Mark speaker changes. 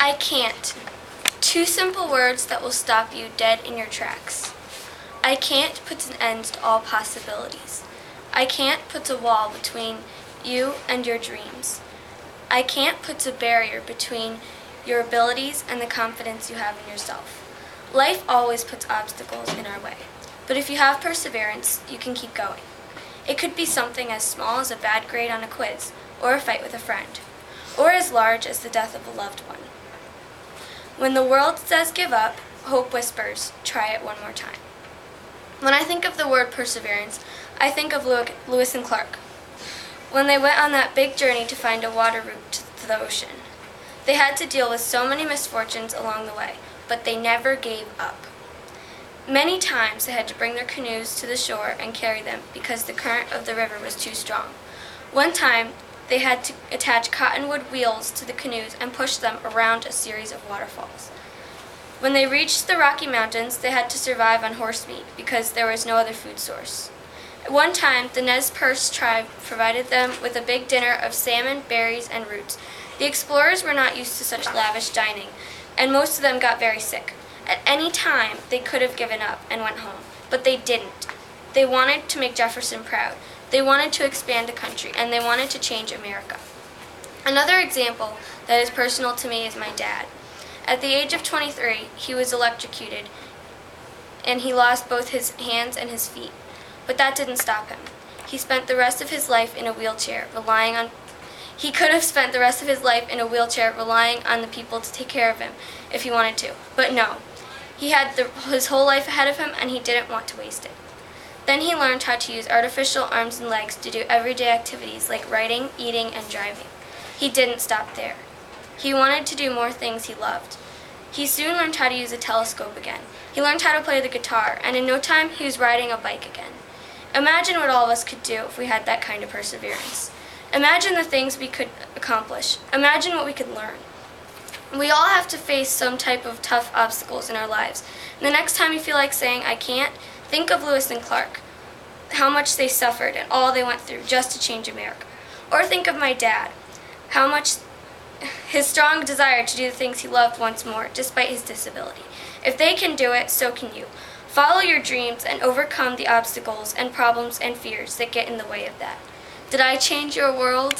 Speaker 1: I can't. Two simple words that will stop you dead in your tracks. I can't puts an end to all possibilities. I can't puts a wall between you and your dreams. I can't puts a barrier between your abilities and the confidence you have in yourself. Life always puts obstacles in our way, but if you have perseverance, you can keep going. It could be something as small as a bad grade on a quiz, or a fight with a friend, or as large as the death of a loved one. When the world says give up, hope whispers, try it one more time. When I think of the word perseverance, I think of Lewis and Clark. When they went on that big journey to find a water route to the ocean, they had to deal with so many misfortunes along the way, but they never gave up. Many times they had to bring their canoes to the shore and carry them because the current of the river was too strong. One time, they had to attach cottonwood wheels to the canoes and push them around a series of waterfalls. When they reached the Rocky Mountains, they had to survive on horse meat because there was no other food source. At one time, the Nez Perce tribe provided them with a big dinner of salmon, berries, and roots. The explorers were not used to such lavish dining, and most of them got very sick. At any time, they could have given up and went home, but they didn't. They wanted to make Jefferson proud. They wanted to expand the country, and they wanted to change America. Another example that is personal to me is my dad. At the age of 23, he was electrocuted, and he lost both his hands and his feet. But that didn't stop him. He spent the rest of his life in a wheelchair, He could have spent the rest of his life in a wheelchair relying on the people to take care of him if he wanted to. But no, he had his whole life ahead of him, and he didn't want to waste it. Then he learned how to use artificial arms and legs to do everyday activities like writing, eating, and driving. He didn't stop there. He wanted to do more things he loved. He soon learned how to use a telescope again. He learned how to play the guitar, and in no time he was riding a bike again. Imagine what all of us could do if we had that kind of perseverance. Imagine the things we could accomplish. Imagine what we could learn. We all have to face some type of tough obstacles in our lives. And the next time you feel like saying, I can't, think of Lewis and Clark, how much they suffered and all they went through just to change America. Or think of my dad, how much his strong desire to do the things he loved once more, despite his disability. If they can do it, so can you. Follow your dreams and overcome the obstacles and problems and fears that get in the way of that. Did I change your world?